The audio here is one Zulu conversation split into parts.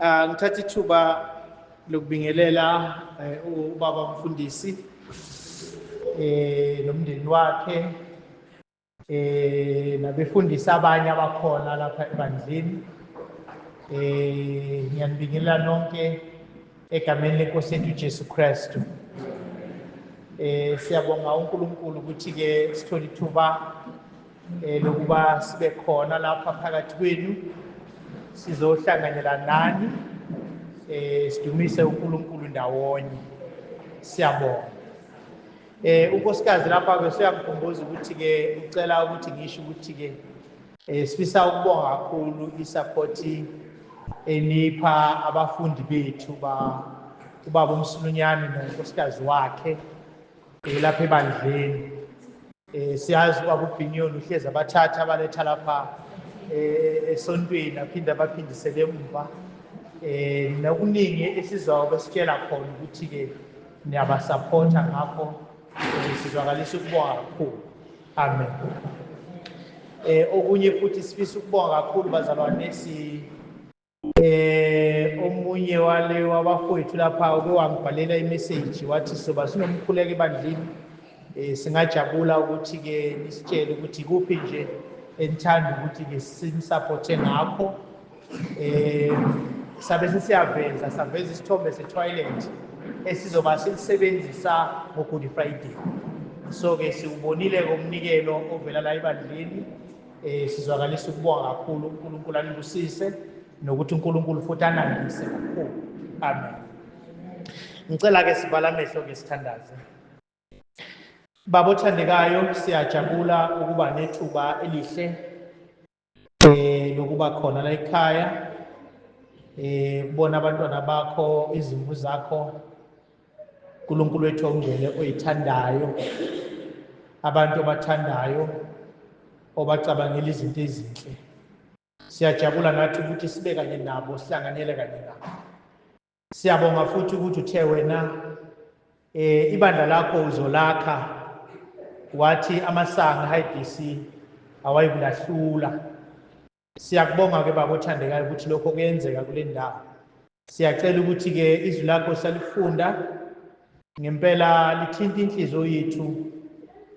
Ngithatha ithuba lokubingelela ubaba umfundisi nomndeni wakhe nabefundisi abanye abakhona lapha ebandleni. Ngiyanibingelela nonke egameni lenkosi yethu Jesu Kristu. Siyabonga uNkulunkulu ukuthi-ke sithole ithuba lokuba sibe khona lapha phakathi kwenu sizohlanganyela nani sidumise uNkulunkulu ndawonye. Siyabonga. Unkosikazi lapha-ke siyangikhumbuza ukuthi-ke ucela ukuthi ngisho ukuthi-ke sifisa ukubonga kakhulu isapoti enipha abafundi bethu ubaba uMsulunyane nonkosikazi wakhe lapha ebandleni. Siyazi ubaba uBhinyoni uhlezi abathatha abaletha lapha esontweni aphinde abaphindisele emva. Nokuningi esizabe sitshela khona ukuthi-ke niyabasapota, ngakho sizwakalisa ukubonga kakhulu. Amen. Okunye futhi sifisa ukubonga kakhulu bazalwane, omunye wabafowethu lapha uke wangibhalela imessage wathi soba sinomkhuleko ebandleni, singajabula ukuthi-ke nisitshele ukuthi kuphi nje enithanda ukuthi-ke sinisapothe ngakho. Sabe saveza isithombe se-toilet esizoba silisebenzisa ngo-Good Friday. So-ke siwubonile-ke umnikelo ovela la ebandleni. Sizwakalisa ukubonga kakhulu, uNkulunkulu anibusise nokuthi uNkulunkulu futhi anandise kakhulu. Amen. Ngicela-ke sivala amehlo-ke sithandaze. Baba othandekayo, siyajabula ukuba nethuba elihle lokuba khona la ekhaya, kubona abantwana bakho, izimvu zakho, uNkulunkulu wethu ongcwele oyithandayo, abantu obathandayo, obacabangela izinto ezinhle. Siyajabula nathi ukuthi sibe kanye nabo, sihlanganyele kanye nabo. Siyabonga futhi ukuthi uthe wena ibandla lakho uzolakha, wathi amasanga eDC awayikulahlula. Siyakubonga-ke baba othandekayo ukuthi lokho kuyenzeka kule ndawo. Siyacela ukuthi-ke izwi lakho salifunda ngempela lithinta inhliziyo yethu,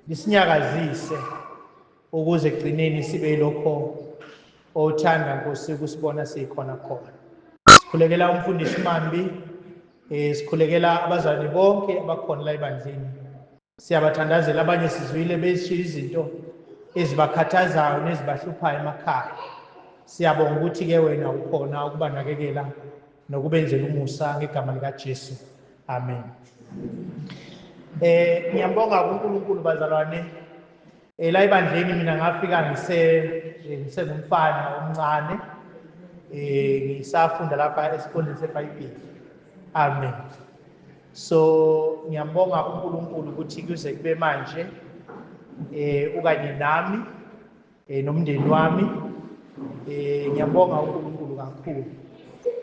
lisinyakazise ukuze ekugcineni sibe lokho othanda Nkosi ukusibona sikhona khona. Sikhulekela umfundisi Mambi, sikhulekela abazalwane bonke abakhona la ebandleni. Siyabathandazela abanye sizwile beshiya izinto ezibakhathazayo nezibahluphayo emakhaya. Siyabonga ukuthi-ke wena ukhona ukubanakekela nokubenzela umusa ngegama likaJesu. Amen. Ngiyambonga uNkulunkulu bazalwane. La ebandleni mina ngafika ngisengumfana omncane, ngisafunda lapha esifundweni seBhayibheli. Amen. So ngiyambonga uNkulunkulu ukuthi kuze kube manje ukanye nami nomndeni wami. Ngiyambonga uNkulunkulu kakhulu.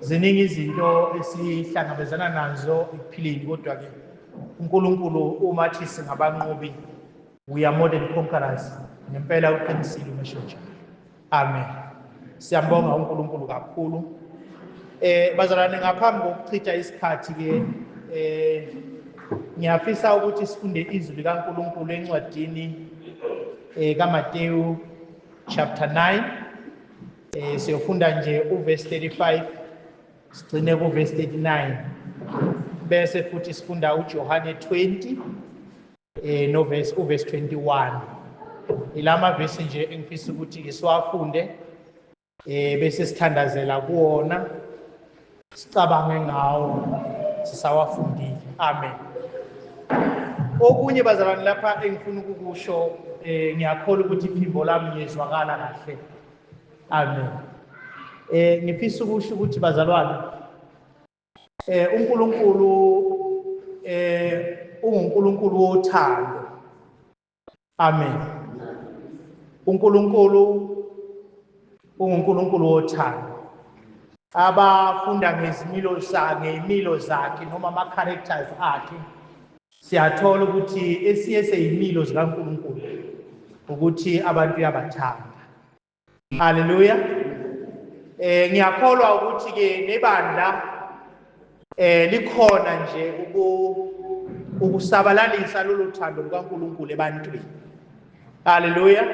Ziningi izinto esihlangabezana nazo ekuphileni, kodwa-ke uNkulunkulu uma thi singabanqobi, we are more than conquerors. Ngempela uqinisile umusho njalo. Amen. Siyambonga uNkulunkulu kakhulu. Bazalwane, ngaphambi kokuchitha isikhathi-ke ngiyafisa ukuthi sifunde izwi likaNkulunkulu encwadini kaMateyu chapter 9. Siyofunda nje uverse 35 sigcine kuverse 39, bese futhi sifunda uJohane 20 uverse 21. Ilama verse nje engifisa ukuthi-ke siwafunde bese sithandazela kuwona, sicabange ngawo sisawafundile. Amen. Okunye bazalwane lapha engifuna ukukusho, ngiyakholwa ukuthi iphimbo lami liyezwakala kahle. Amen. Ngifisa ukusho ukuthi bazalwane, uNkulunkulu unguNkulunkulu wothando. Amen. uNkulunkulu unguNkulunkulu wothando. Abafunda ngezimilo zakhe noma ama-characters akhe, siyathola ukuthi esinye seyimilo zikaNkulunkulu ukuthi abantu uyabathanda. Haleluya. ngiyakholwa ukuthi ke nebandla likhona nje ukusabalalisa lolu thando lukaNkulunkulu ebantwini. Haleluya.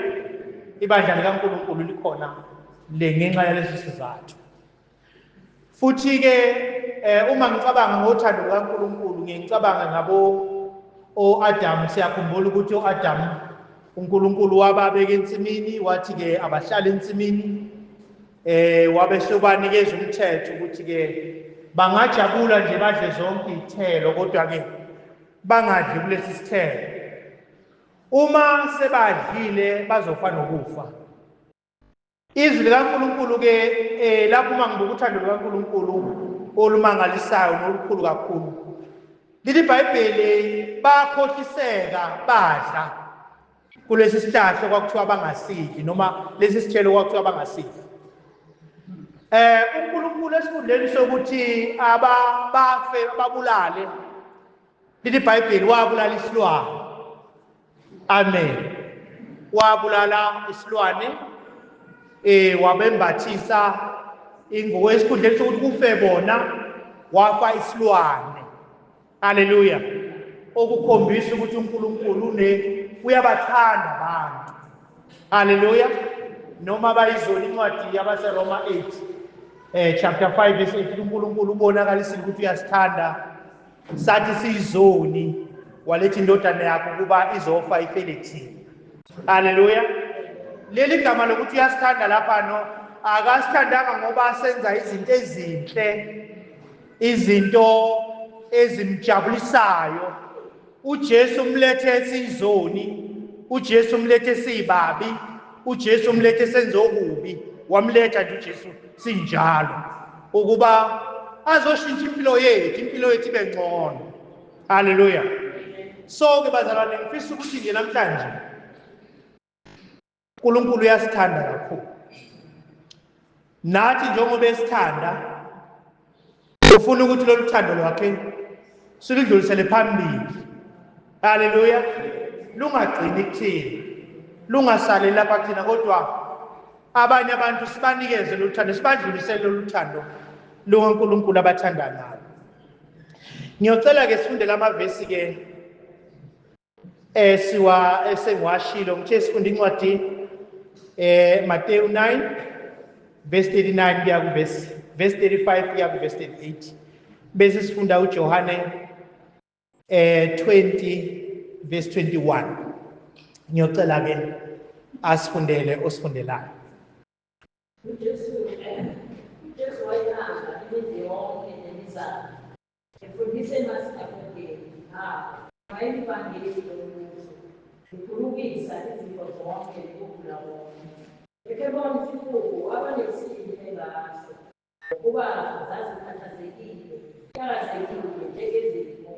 Ibandla likaNkulunkulu likhona ngenxa yalesi sizathu. Futhi ke uma ngicabanga ngothando lukaNkulunkulu ngicabanga ngabo Adam. Siyakhumbula ukuthi uAdam uNkulunkulu wababeka ensimini wathi ke abahlala ensimini wabe sobanikeza umthetho ukuthi ke bangajabula nje badle zonke izithelo kodwa ke bangadli kulesi sithelo. Uma sebadlile bazofa nokufa. Izwi likaNkulunkulu ke lapho uma ngibuka uthando lukaNkulunkulu olumangalisayo nolukhulu kakhulu. Lithi iBhayibheli bakhohliseka badla kulesi sihlahla kwakuthiwa bangasidli noma lesi sithelo kwakuthiwa bangasidli. uNkulunkulu esifundeni sokuthi bafe babulale. Lithi iBhayibheli wabulala isilwane. Amen. Wabulala isilwane wabembathisa ingubo esikhundleni sokuthi kufe bona wafa isilwane. Haleluya. Okukhombisa ukuthi uNkulunkulu uyabathanda abantu. Haleluya. Noma bayizona incwadi yabaseRoma 8 chapter 5 verse 8 uNkulunkulu ubonakalisa ukuthi uyasithanda sathi siyizoni waletha indodana yakhe ukuba izofa ifele thina. Haleluya. Leli gama lokuthi uyasithanda lapha akasithandanga ngoba senza izinto ezinhle, izinto ezimjabulisayo. uJesu umlethe siyizoni, uJesu umlethe siyibabi, uJesu umlethe senze okubi. Wamletha nje uJesu sinjalo ukuba azoshintsha impilo yethu ibe ngcono. Haleluya. So ke bazalwane ngifisa ukuthi nje namhlanje uNkulunkulu uyasithanda kakhulu. Nathi njengoba esithanda ufuna ukuthi lolu thando lwakhe siludlulisele phambili. Haleluya. Lungagcini kuthina, lungasali lapha kuthina kodwa abanye abantu sibanikeze lolu thando, sibadlulisele lolu thando lukaNkulunkulu abathanda ngalo. Ngiyocela ke sifunde lamavesi ke sengiwashilo ngithe sifunde incwadi Matthew 9 verse 39 kuya ku verse 35 kuya ku verse 38, bese sifunda uJohane 20 verse 21. Ngiyocela ke asifundele osifundelayo. uJesu wayehamba imizi yonke nemizana efundisa emasinagogeni wayelivangeli lomusa ekhulumisa izifo zonke nokugula konke. Ekebona isifuba wabanesibindi ngaso ukuba zazikhathazekile njengezifo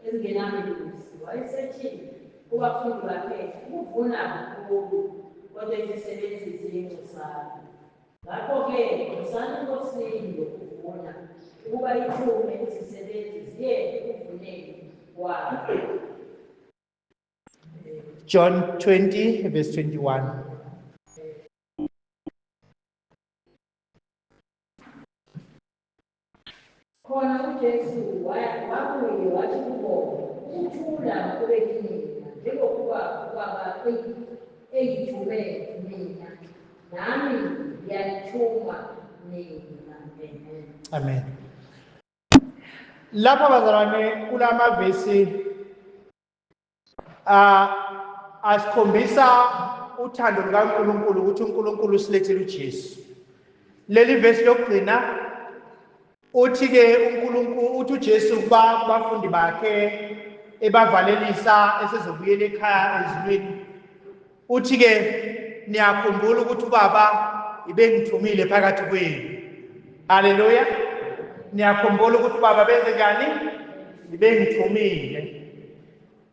ezingenamelusi. Wayesethini kubafundi bakhe ukuvuna kakhulu kodwa izisebenzi zincintisana. Ngakho-ke ngizani enkosini yokuvuna ukuba ithume izisebenzi ziye ekuvuneni kwayo. John 20 verse 21. Khona uJesu wabuye wathi kubo, ukuthula kube kinina njengokuba ubaba eyithume mina, nami ngiyalithuma nina. Amen. Lapha bazalwane kulama vesi asikhombisa uthando lukaNkulunkulu ukuthi uNkulunkulu usilethele uJesu. Leli vesi lokugcina uthi ke uNkulunkulu uthi uJesu kubafundi bakhe ebavalelisa esezobuyela ekhaya ezulwini. Uthi ke niyakhumbula ukuthi uBaba ibengithumile phakathi kwenu. Haleluya. Niyakhumbula ukuthi uBaba benze njani? Ibengithumile.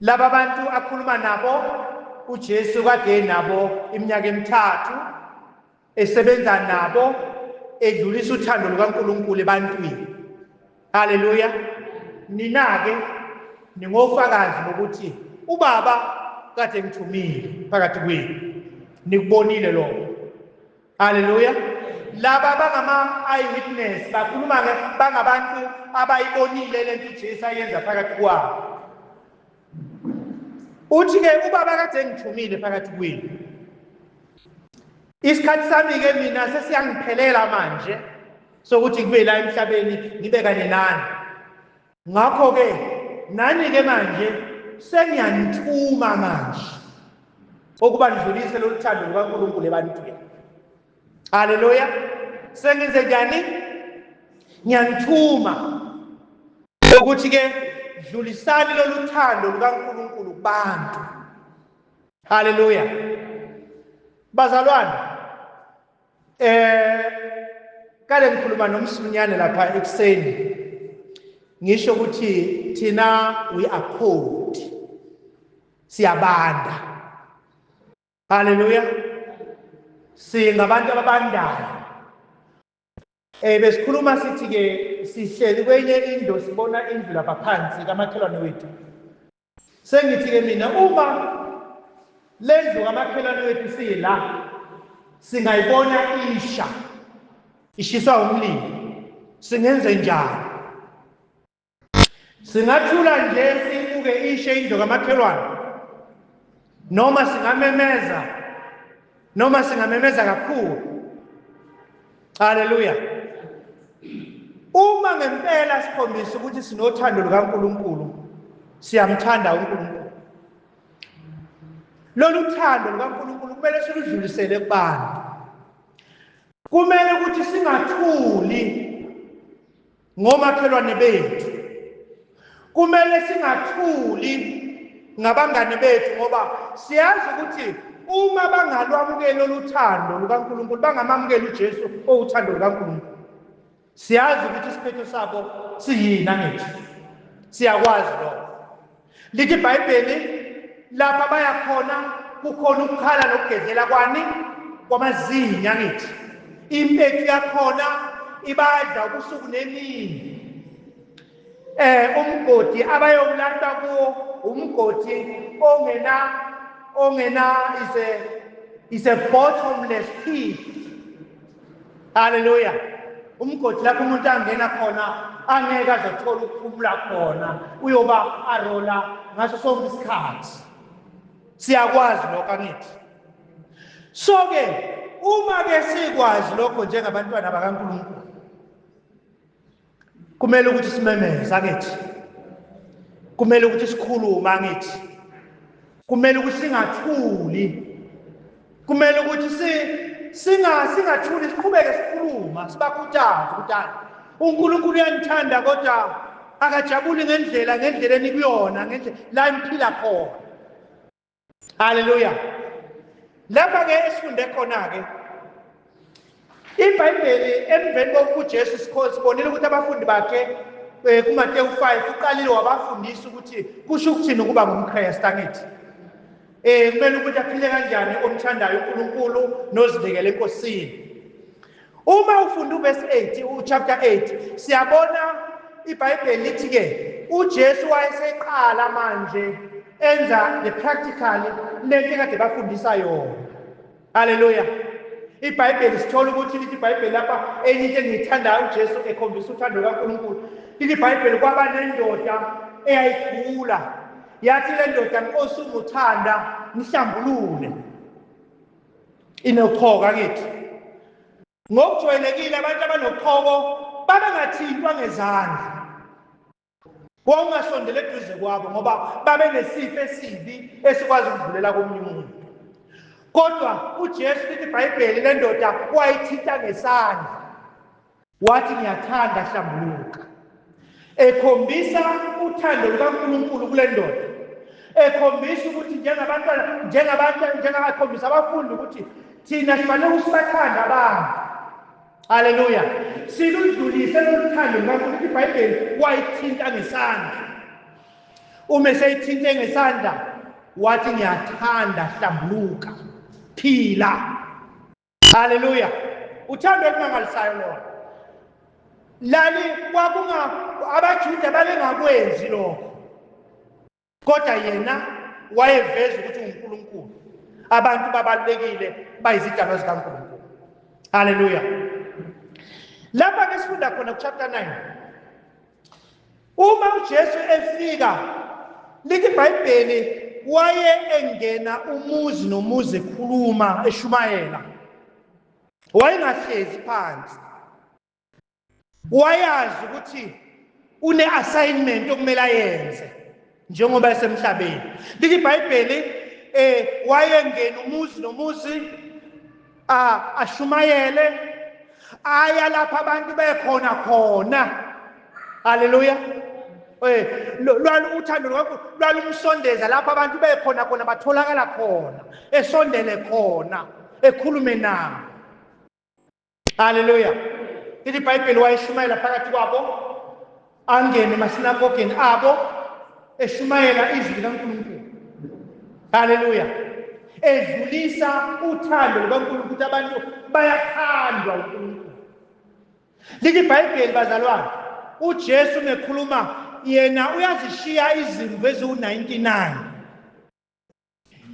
Laba bantu akhuluma nabo uJesu kade nabo iminyaka emithathu esebenza nabo edlulisa uthando lukaNkulunkulu ebantwini. Haleluya. Nina ke ningofakazi bokuthi uBaba kade ngithumile phakathi kwenu. Nikubonile lokho. Haleluya. laba bangama-eyewitness bakhuluma bangabantu abayibonile le nto uJesu ayenza phakathi kwabo. Uthi-ke ubaba kade engithumile phakathi kwenu. Isikhathi sami-ke mina sesiyangiphelela manje sokuthi kube la emhlabeni ngibe kanye nani. Ngakho-ke nani-ke manje sengiyanithuma manje ukuba nidlulise lolu thando lukaNkulunkulu ebantwini. Haleluya. Sengenze njani? Ngiyanithuma ukuthi-ke dlulisani lolu thando lukaNkulunkulu kubantu. Haleluya. Bazalwane, kale ngikhuluma nomsinyane lapha ekuseni ngisho ukuthi thina we are cold, siyabanda. Haleluya. Singabantu ababandayo. Besikhuluma sithi-ke sihleli kwenye indlu sibona indlu lapha phansi kamakhelwane wethu. Sengithi-ke mina uma le ndlu kamakhelwane wethu siyila singayibona ishiswa umlilo, singenze njani? Singathula nje sibuke ishe indlu kamakhelwane, noma singamemeza kakhulu? Haleluya. Uma ngempela sikhombisa ukuthi sinothando lukaNkulunkulu, siyamthanda uNkulunkulu, lolu thando lukaNkulunkulu kumele siludlulisele kubantu. Kumele ukuthi singathuli ngomakhelwane bethu, kumele singathuli ngabangane bethu, ngoba siyazi ukuthi uma bangalwamukeli lolu thando lukaNkulunkulu, bangamamukeli uJesu owuthando lukaNkulunkulu, siyazi ukuthi isiphetho sabo siyina ngithi. Siyakwazi lokho. Lithi iBhayibheli lapha baya khona kukhona ukukhala nokugedlela kwamazinya ngithi. Impethu yakhona ibadla ubusuku nemini. Umgodi abayowulanda kuwo umgodi ongena is a bottomless pit. Haleluya. Umgodi lapho umuntu angena khona angeke azothola ukuphumula khona, uyoba arola ngaso sonke isikhathi. Siyakwazi lokho angithi. So-ke uma-ke sikwazi lokho njengabantwana bakaNkulunkulu, kumele ukuthi simemeze angithi. Kumele ukuthi sikhulume angithi. Kumele ukuthi singathuli. Kumele ukuthi singathuli, siqhubeke sikhuluma, sibakhuthaze ukuthi uNkulunkulu uyanithanda kodwa akajabuli ngendlela enikuyona, ngendlela la imphila khona. Haleluya. Lapha-ke esifunde khona-ke iBhayibheli emveni kokuthi uJesu sibonile ukuthi abafundi bakhe kuMateyu 5 uqalile wabafundisa ukuthi kusho ukuthini ukuba ngumKristu angithi. Kumele ukuthi aphile kanjani omthandayo uNkulunkulu nozibekele enkosini. Uma ufunda uverse 8 uchapter 8 siyabona iBhayibheli lithi-ke uJesu wayeseqala manje enza the practical lento ekade bafundisa yona. Haleluya. iBhayibheli sithola ukuthi lithi iBhayibheli lapha enye into engiyithandayo uJesu ekhombisa uthando kaNkulunkulu. Lithi iBhayibheli kwaba nendoda eyayigula, yathi le ndoda, Nkosi unguthanda nihlambulule. Inoqhoka kithi. Ngokujwayelekile abantu abanoqhoko babengathintwa ngezandla, wangasondela eduze kwabo ngoba babenesifo esibi esikwazi ukudlulela komunye umuntu. Kodwa uJesu lithi iBhayibheli le ndoda wayithinta ngesandla, wathi ngiyathanda hlambuluka, ekhombisa uthando lukaNkulunkulu kule ndoda, ekhombisa ukuthi njengakhombisa abafundi ukuthi thina sifanele ukusibathanda abantu. Haleluya. Siludlulise lothando lukaNkulunkulu. iBhayibheli wayithinta ngesandla. Uma seyithinte ngesandla wathi ngiyathanda hlambuluka, phila. Haleluya. Uthando olumangalisayo lona. Lali abaJuda babengakwenzi lokho, kodwa yena wayeveza ukuthi unguNkulunkulu. Abantu babalulekile bayizidalwa zikaNkulunkulu. Haleluya. Lapha ke sifunda khona ku-chapter 9. Uma uJesu efika, lithi iBhayibheli waye engena umuzi nomuzi ekhuluma eshumayela. Wayengahlezi phansi. Wayazi ukuthi une-assignment okumele ayenze njengoba esemhlabeni. Lithi iBhayibheli wayengena umuzi nomuzi ashumayele, aya lapha abantu bekhona khona. Haleluya. Uthando lwalumsondeza lapha abantu bekhona khona, batholakala khona, esondele khona, ekhulume nabo. Haleluya. Lithi iBhayibheli wayeshumayela phakathi kwabo, angene emasinagogeni abo, eshumayela izwi likaNkulunkulu. Haleluya. Edlulisa uthando lukaNkulunkulu ukuthi abantu bayathandwa uNkulunkulu. Lithi iBhayibheli bazalwane, uJesu mekhuluma yena uyazishiya izimvu eziwu-99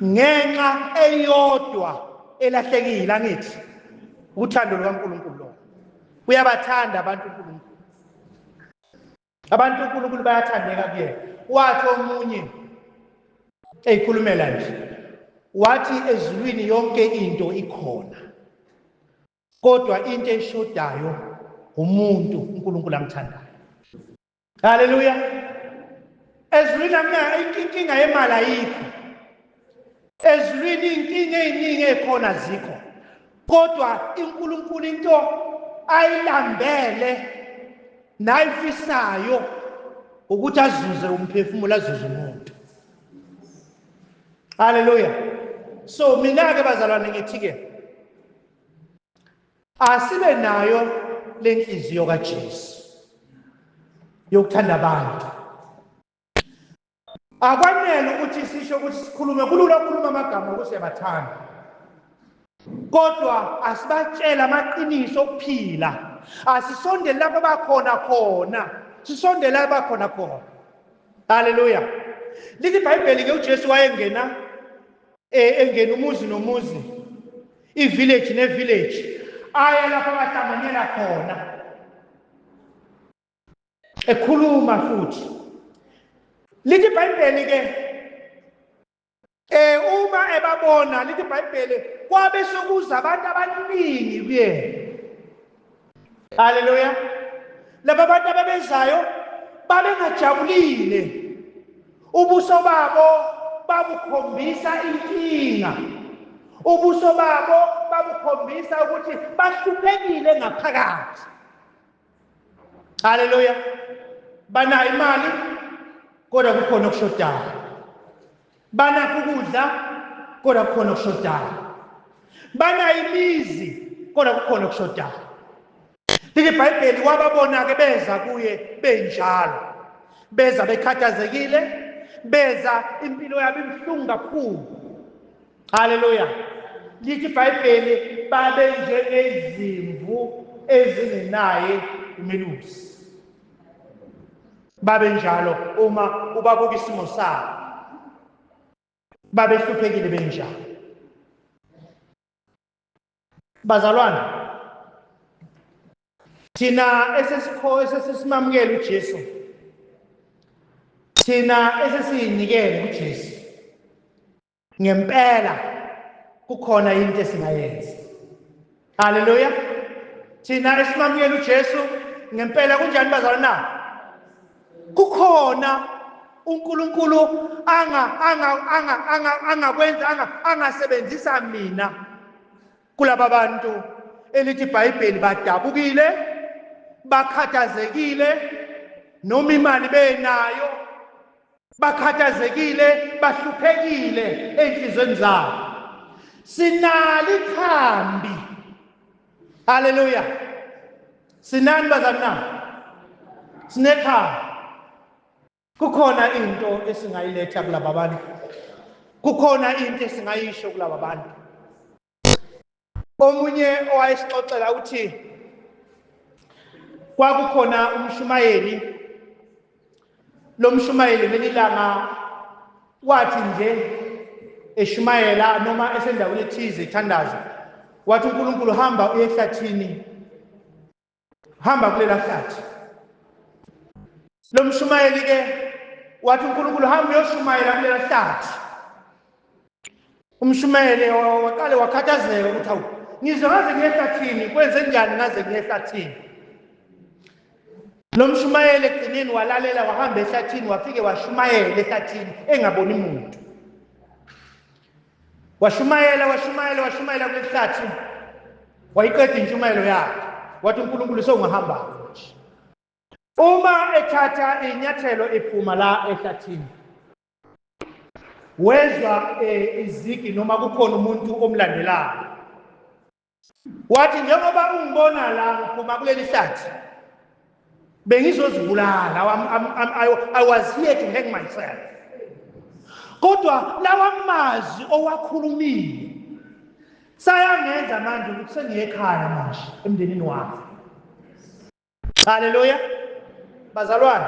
ngenxa eyodwa elahlekile. Angithi uthando lukaNkulunkulu lo. Uyabathanda abantu uNkulunkulu. Abantu uNkulunkulu bayathandeka kuyena. Wathi omunye eyikhulumela nje, wathi ezulwini yonke into ikhona, kodwa into eshodayo umuntu uNkulunkulu amthandayo. Haleluya. Ezulwini inkinga yemali ayikho. Ezulwini inkinga eziningi ekhona zikho, kodwa uNkulunkulu into ayilambele nayifisayo ukuthi azuze umphefumulo, azuze umuntu. Haleluya. So mina ke bazalwane ngithi ke asibe nayo lenhliziyo kaJesu yokuthanda abantu. Akwanele ukuthi sisho ukuthi sikhulume, kulula ukukhuluma amagama ukuthi siyabathanda, kodwa asibatshela amaqiniso okuphila. Asisondele lapho bakhona khona, sisondele lapho bakhona khona. Haleluya. Lithi iBhayibheli ke uJesu wayengena engena umuzi nomuzi, i-village ne-village, aya lapho abahlanganyela khona, ekhuluma futhi. Lithi iBhayibheli ke uma ebabona, lithi iBhayibheli kwabe sokuza abantu abaningi kuyena. Haleluya. Laba bantu ababezayo babengajabulile, ubuso babo babukhombisa inkinga, ubuso babo babukhombisa ukuthi bahluphekile ngaphakathi. Haleluya. Banayo imali kodwa kukhona okushodayo, banakho ukudla kodwa kukhona okushodayo, banayo imizi kodwa kukhona okushodayo. Lithi iBhayibheli wababona ke beza kuye benjalo, beza bekhathazekile, beza impilo yabo ibuhlungu kakhulu. Haleluya. Lithi iBhayibheli babe njengezimvu ezingenaye umelusi. Babe njalo uma ubabuka isimo sabo, babe hluphekile benjalo. Bazalwane, thina esesimamukela uJesu, thina esesiyinikele uJesu, ngempela kukhona into esingayenza. Haleluya. Thina esimamukela uJesu ngempela kunjani bazalwane na? Kukhona uNkulunkulu angasebenzisa mina kulaba bantu elithi iBhayibheli badabukile, bakhathazekile, noma imali benayo, bakhathazekile, bahluphekile enhlizweni zabo. Sinalo ikhambi. Haleluya. Sinani bazalwane? Sinekhambi. Kukhona into esingayiletha kulaba bantu, kukhona into esingayisho kulaba bantu. Omunye owayesixoxela uthi kwakukhona umshumayeli, lo mshumayeli ngelilanga wathi nje eshumayela noma esendaweni ethize ethandaza, wathi uNkulunkulu hamba uye ehlathini hamba kulela hlathi. Lo mshumayeli ke wathi uNkulunkulu hamba uyoshumayela kulela hlathi. Umshumayeli waqale wakhathazeka ukuthi hawu ngizwe ngaze ngiye ehlathini kwenze njani ngaze ngiye ehlathini. Lo mshumayeli egcineni walalela wahamba ehlathini wafike washumayela ehlathini engaboni umuntu. Washumayela kule hlathi wayiqeda intshumayelo yakhe wathi uNkulunkulu sewungahamba nje. Uma ethatha inyathelo ephuma la ehlathini wezwa izigi noma kukhona umuntu omlandelayo. Wathi njengoba ungibona la ngiphuma kuleli hlathi bengizozibulala. I was here to hang myself. Kodwa lawa mazwi owakhulumile sayangenza manje ukuthi sengiye ekhaya manje emndenini wami. Haleluya. Bazalwane,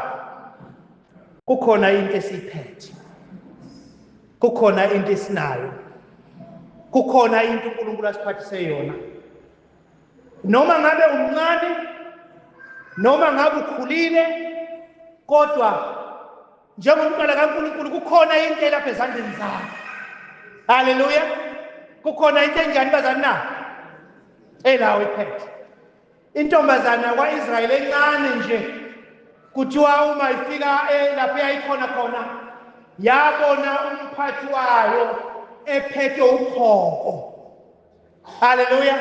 kukhona into esiphethe. Kukhona into esinayo. Kukhona into uNkulunkulu asiphathise yona. Noma ngabe umncane, noma ngabe ukhulile, kodwa njengomntwana kaNkulunkulu kukhona into lapha ezandleni zakho. Haleluya. Kukhona into enjani bazana na? Elawo iphethe. Intombazana kwaIsrayeli encane nje kuthiwa uma ifika lapha yayikhona khona yabona umphathi wayo ephethe ukhoko. Haleluya.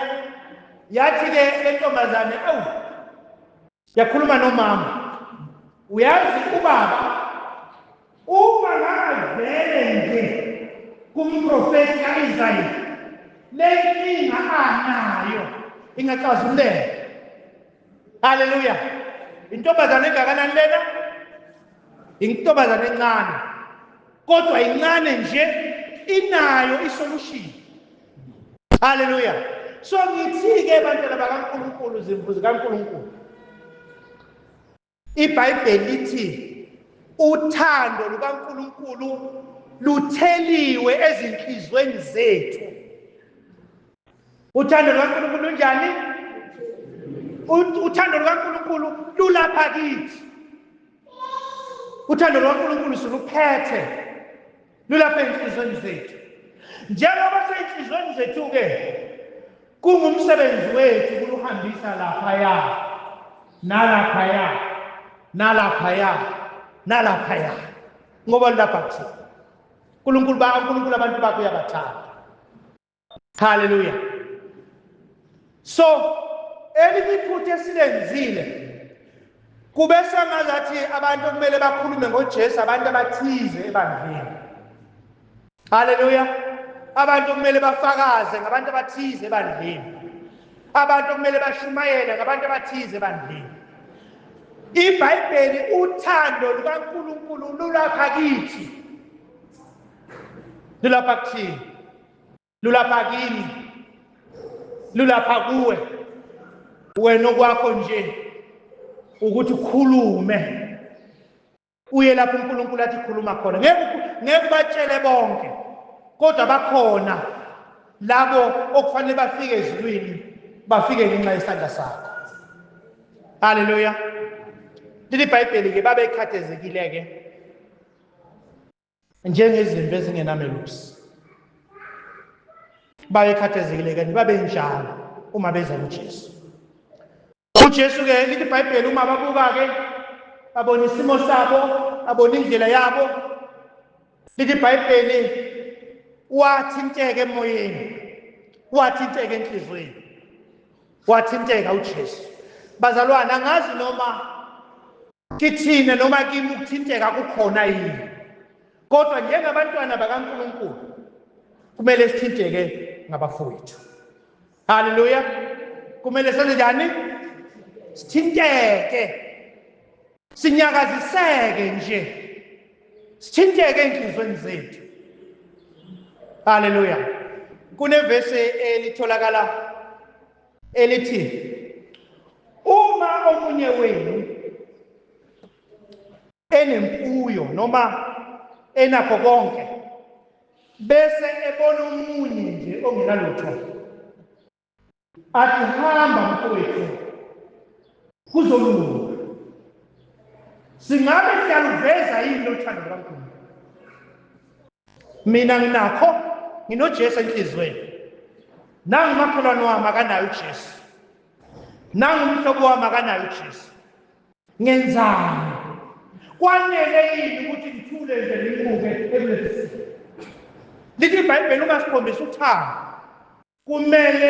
Yathi ke lentombazane yakhuluma nomama. Uyazi ubaba uma ngavele nje kumprofeti kaIsrayeli lenkinga anayo ingaxazululeka. Haleluya. Intombazane engakanani lena? Intombazane encane. Kodwa incane nje inayo isolution. Haleluya. So ngithi ke bantwana bakaNkulunkulu zimbuzi kaNkulunkulu. iBhayibheli lithi uthando lukaNkulunkulu lutheliwe ezinhlizweni zethu. Uthando lukaNkulunkulu njani? Uthando lukaNkulunkulu lulapha kithi. Uthando lukaNkulunkulu siluphethe lulapha enhlizweni zethu. Njengoba senhlizweni zethu ke kungumsebenzi wethu ukuhambisa laphaya nalaphaya nalaphaya nalaphaya ngoba lapha kuthi uNkulunkulu abantu bakhe uyabathanda. Haleluya. So elinye iphutha esilenzile kube sengazathi abantu kumele bakhulume ngoJesu abantu abathize ebandleni. Haleluya. Abantu kumele bafakaze ngabantu abathize ebandleni. Abantu kumele bashumayele ngabantu abathize ebandleni. iBhayibheli uthando lukaNkulunkulu lulapha kithi. Lulapha kuthini? Lulapha kini. Lulapha kuwe. Wena okwakho nje ukuthi ukhulume. Uye lapho uNkulunkulu athi khuluma khona. Ngeke batshele bonke. Kodwa bakhona labo okufanele bafike ezulwini bafike ngenxa yesandla sakho. Haleluya. Leli iBhayibheli ke babekhathezekile ke njengezimvu ezingenamelusi. Babekhathezekile ke babe njalo uma beza kuJesu. uJesu ke lithi iBhayibheli uma babuka ke abona isimo sabo, abona indlela yabo. Lithi iBhayibheli wathinteka emoyeni, wathinteka enhlizweni, wathinteka uJesu. Bazalwane, angazi noma kithine noma kimi ukuthinteka kukhona yini. Kodwa njengabantwana bakaNkulunkulu kumele sithinteke ngabafowethu. Haleluya. Kumele senze njani? Sithinteke. Sinyakaziseke nje. Sithinteke enhlizweni zethu. Haleluya. Kunevesi elitholakala elithi uma omunye wenu enemfuyo noma enakho konke bese ebona omunye nje ongenalutho athi hamba mfowethu kuzolunga. Singabe siyaluveza yini lothando lukaNkulunkulu? Mina nginakho, nginoJesu enhliziyweni. Nangu makhelwane wami akanayo uJesu. Nangu umhlobo wami akanayo uJesu. Ngenzani? Kwanele yini ukuthi ngithule nje ngibuke ebulenzi? Lithi iBhayibheli uma sikhombisa uthando, kumele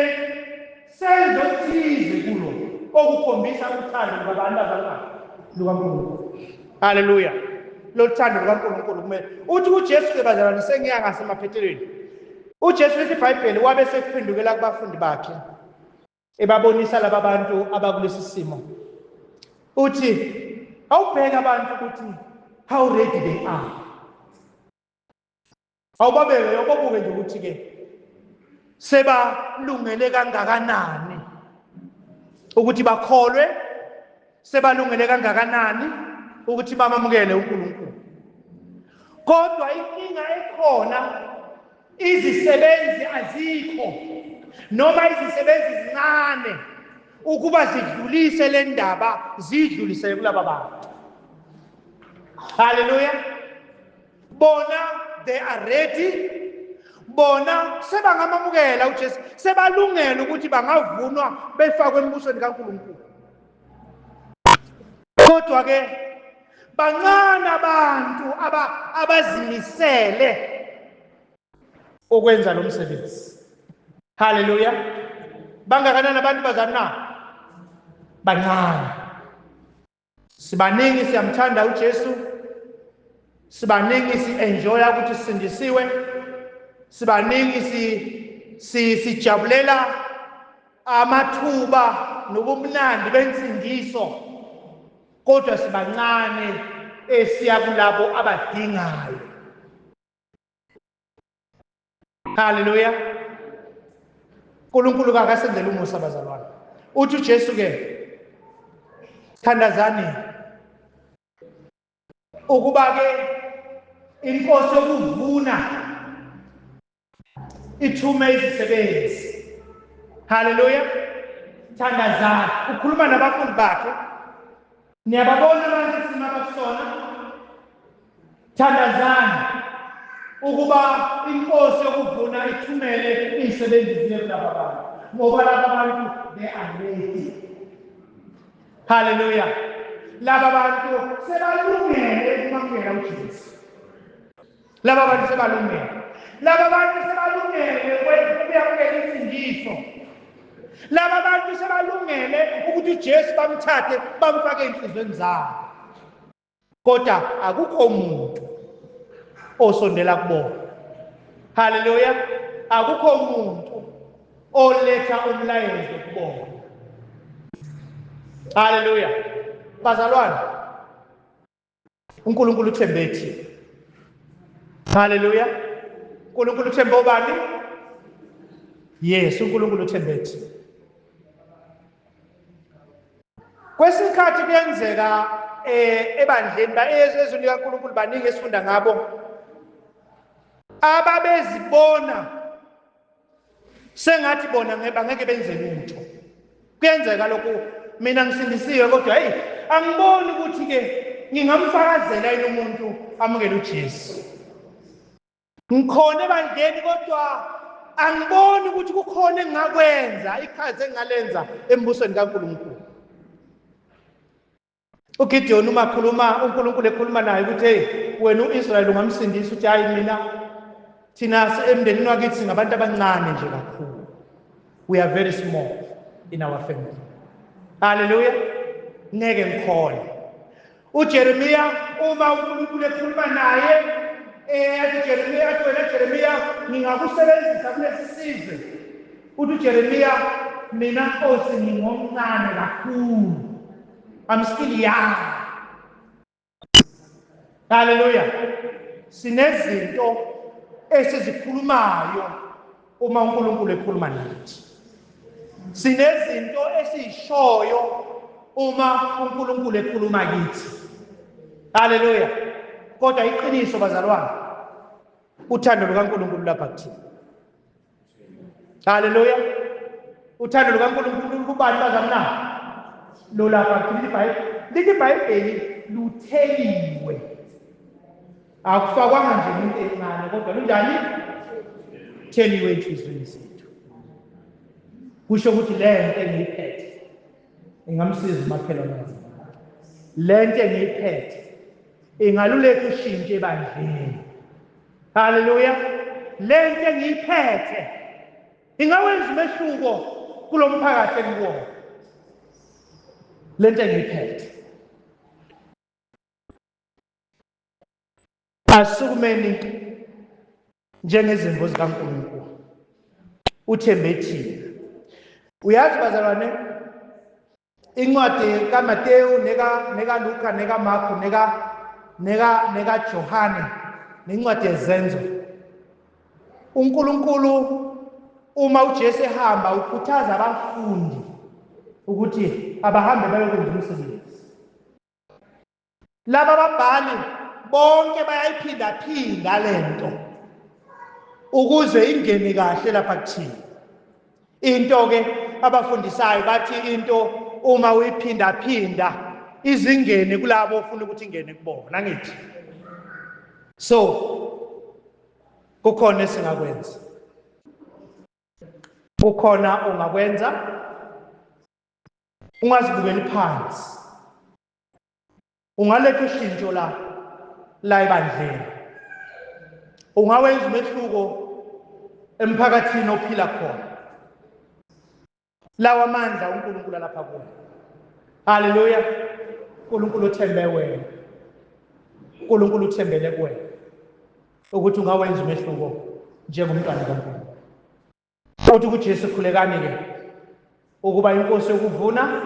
senze okuthize kulo okukhombisa uthando lukabantu abangaka lukaNkulunkulu. Haleluya. Lo thando lukaNkulunkulu kumele uthi uJesu ke bazalwane sengiya ngasemaphethelweni. uJesu lithi iBhayibheli wabe sekuphendukela kubafundi bakhe ebabonisa laba bantu abakulesi simo. Uthi awubheka abantu ukuthi how ready they are. Awubabeke yobobuke nje ukuthi ke sebalungele kangakanani ukuthi bakholwe, sebalungele kangakanani ukuthi bamamukele uNkulunkulu. Kodwa inkinga ekhona, izisebenzi azikho noma izisebenzi zincane ukuba zidlulise le ndaba, zidlulise kulaba bantu. Haleluya. Bona they are ready, bona sebangamamukela uJesu, sebalungela ukuthi bangavunwa befakwe embusweni kaNkulunkulu. Kodwa ke bancane abantu abazimisele ukwenza lo msebenzi. Haleluya. Bangakanani abantu bazana? Bancane. Sibaningi siyamthanda uJesu, sibaningi si-enjoya ukuthi sisindisiwe, sibaningi sijabulela amathuba nobumnandi bensindiso, kodwa sibancane esiya kulabo abadingayo. Haleluya. uNkulunkulu kakasenzela umusa bazalwane. Uthi uJesu ke thandazani ukuba ke inkosi yokuvuna ithume izisebenzi. Haleluya. Thandazani. Ukhuluma nabafundi bakhe. Niyababona manje sima bakusona. Thandazani ukuba inkosi yokuvuna ithumele izisebenzi ziye kulaba bantu, ngoba laba bantu they are ready. Haleluya. Laba bantu sebalungele ukwamukela uJesu. Laba bantu sebalungele. Laba bantu sebalungele ukuyamukela insindiso. Laba bantu sebalungele ukuthi uJesu bamthathe bamfake enhlizweni zabo. Kodwa akukho umuntu osondela kubona. Haleluya. Akukho umuntu oletha umlayezo kubona. Haleluya. Bazalwane, uNkulunkulu uthembethi. Haleluya. uNkulunkulu uthembe ubani? Yes, uNkulunkulu uthembethi. Kwesikhathi kuyenzeka ebandleni ezweni likaNkulunkulu baningi esifunda ngabo ababezibona sengathi bona ngeke benze lutho. Kuyenzeka lokhu. Mina ngisindisiwe kodwa angiboni ukuthi ke ngingamfakazela yini umuntu amukele uJesu. Ngikhona ebandleni kodwa angiboni ukuthi kukhona engakwenza, ikhazi engalenza embusweni kaNkulunkulu. uGideon uma khuluma uNkulunkulu ekhuluma naye ukuthi wena uIsrael ungamsindisa, uthi hayi mina thina emndenini wakithi singabantu abancane nje kakhulu. We are very small in our family. Haleluya. Ngeke ngikhona. uJeremiya uma uNkulunkulu ekhuluma naye athi Jeremiya, athi wena Jeremiya ngingakusebenzisa kulesi sizwe. Uthi uJeremiya mina Nkosi ngingomncane kakhulu. I'm still young. Haleluya. Sinezinto esizikhulumayo uma uNkulunkulu ekhuluma nathi. Sinezinto esizishoyo uma uNkulunkulu ekhuluma kithi. Haleluya. Kodwa iqiniso bazalwane, uthando lukaNkulunkulu lapha kuthina. Haleluya. Uthando lukaNkulunkulu kubani bazalwane? lolapha lithi iBhayibheli lutheliwe. Akufakwanga nje into encane kodwa lunjani? Theliwe enhliziyweni zethu. Kusho ukuthi le nto engiyiphethe ingamsiza umakhelwane wami. Le nto engiyiphethe ingaluletha ushintsho ebandleni. Haleluya. Le nto engiyiphethe ingawenza umehluko kulo mphakathi engikuwo. Le nto engiyiphethe. Asukumeni njengezimvu zikaNkulunkulu. Uthembe thina. Uyazi bazalwane, incwadi kaMateyu nekaLuka nekaMarku nekaJohane nencwadi yezenzo. uNkulunkulu uma uJesu ehamba ukhuthaza abafundi ukuthi abahambe bayokwenza umsebenzi. Laba babhali bonke bayayiphinda lento ukuze ingene kahle lapha kuthina. Into ke abafundisayo bathi into uma uyiphinda izingene kulabo ofuna ukuthi ingene kubona, nangithi. So kukhona esingakwenza. Kukhona ongakwenza. Ungazibukeli phansi. Ungaletha ushintsho la ebandleni. Ungawenza umehluko emphakathini ophila khona. Lawa amandla uNkulunkulu lapha kuwe. Haleluya. uNkulunkulu uthembe wena. uNkulunkulu uthembele kuwena ukuthi ungawenza umehluko njengomntwana kaNkulunkulu. Uthi kuJesu khulekani ke ukuba inkosi yokuvuna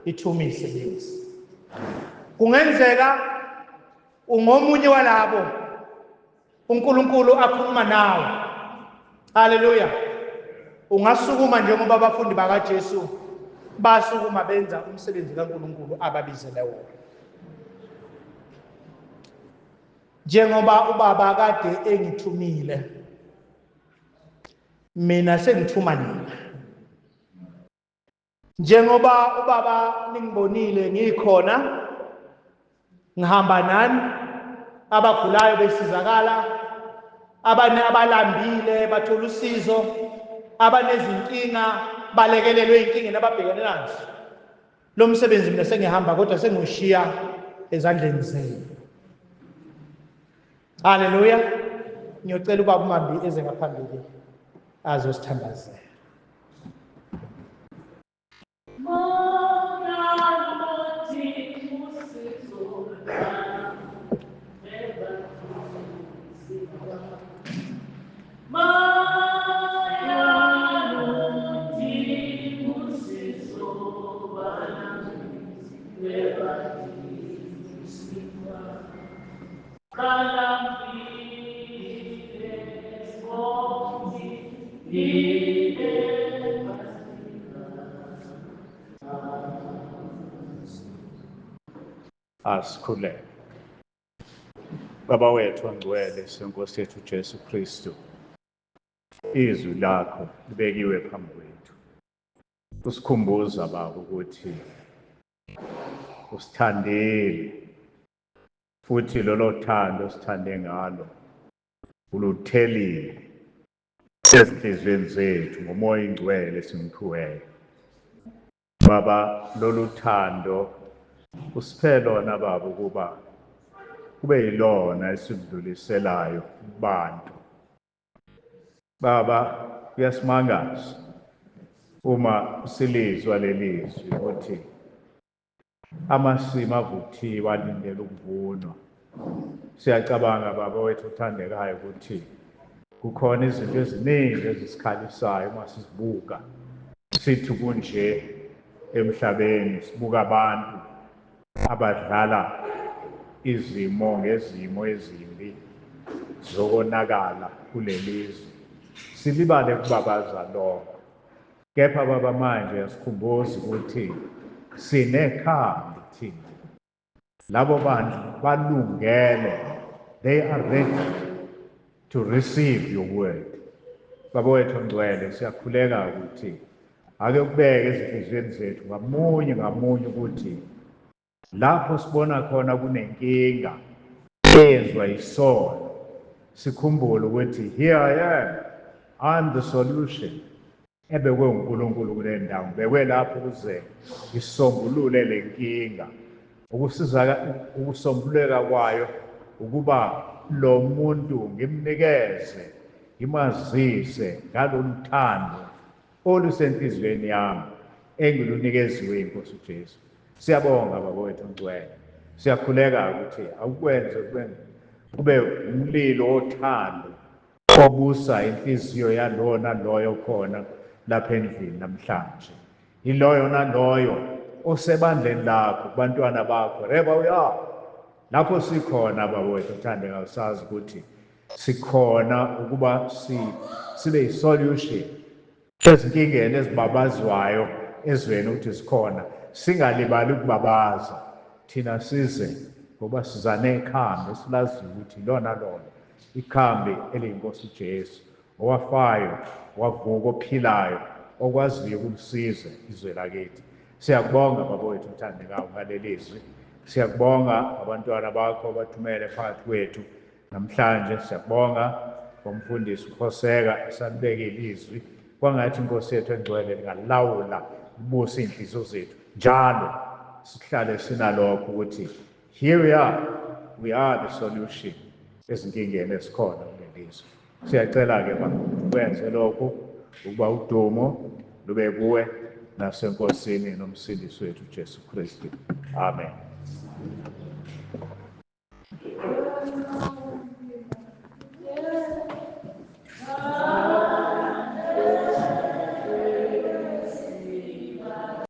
ithumise lezi. Kungenzeka ungomunye walabo uNkulunkulu akhuluma nawe. Haleluya. Ungasukuma njengoba abafundi bakaJesu basukuma benza umsebenzi kaNkulunkulu ababizele wona. Njengoba ubaba kade engithumile, mina sengithuma nina. Njengoba ubaba ningibonile ngikhona, ngihamba nani, abagulayo besizakala, abanye abalambile bathola usizo, abanezinkinga balekelelwe izinkinga ababhekene nazo. Lo msebenzi mina sengihamba kodwa sengiwushiya ezandleni zenu. Haleluya. Ngiyocela ubaba uMambi eze ngaphambili azosithandazela. Asikhuleke. Baba wethu ongcwele, seNkosi yethu Jesu Kristu, izwi lakho libekiwe phambi kwethu. Usikhumbuza baba ukuthi usithandile futhi lolo thando osithande ngalo uluthelile ezinhliziyweni zethu ngomoya ingcwele esingiphiweyo. Baba, lolu thando usiphe lona baba ukuba kube yilona esidluliselayo kubantu. Baba, kuyasimangaza uma silizwa lelizwi ukuthi amasimo avuthiwe alindele ukuvunwa. Siyacabanga baba wethu uthandekayo ukuthi kukhona izinto eziningi ezisikhalisayo uma sizibuka. Sithi kunje emhlabeni sibuka abantu abadlala izimo ngezimo ezimbi zokonakala kulelizwe. Silibale kubabaza lokho. Kepha baba manje yasikhumbuza ukuthi sinekhambi thina. Labo bantu balungele. They are ready to receive your word. Baba wethu ongcwele, siyakhuleka ukuthi ake kubeke ezinhliziyweni zethu ngamunye ngamunye ukuthi lapho sibona khona kunenkinga eyenziwa yisono, sikhumbule ukuthi here I am, I'm the solution. Ebekwe uNkulunkulu kule ndawo, ngibekwe lapho ukuze ngisombulule le nkinga. Ukusombuleka kwayo ukuba lo muntu ngimnikeze, ngimazise ngalolu thando olusenhliziyweni yami engilunikeziwe yiNkosi uJesu. Siyabonga Baba wethu ongcwele, siyakhuleka ukuthi awukwenze kube umlilo wothando obusa inhliziyo yalowo naloyo khona lapha endlini namhlanje. Iloyo naloyo osebandleni lakho kubantwana bakho, wherever we are, lapho sikhona Baba wethu othandekayo, sazi ukuthi sikhona ukuba sibe yi-solution ezinkingeni ezibabazwayo ezweni ukuthi sikhona. Singalibali ukubabaza thina, size ngoba siza nekhambi esilaziyo ukuthi lona ikhambi eliyinkosi uJesu, owafayo wavuka, ophilayo, okwaziyo ukulisiza izwe lakithi. Siyakubonga Baba wethu othandekayo ngaleli zwi. Siyakubonga abantwana bakho abathumele phakathi kwethu namhlanje. Siyakubonga ngomfundisi uKhoseka esalibekile izwi, kwangathi iNkosi yethu engcwele lingalawula libuse inhliziyo zethu njalo, sihlale sinalokho ukuthi here we are the solution ezinkingeni esikhona kuleli zwe. Siyacela-ke Baba ukwenze lokho, ukuba udumo lube kuwe naseNkosini nomsindisi wethu uJesu Kristu. Amen.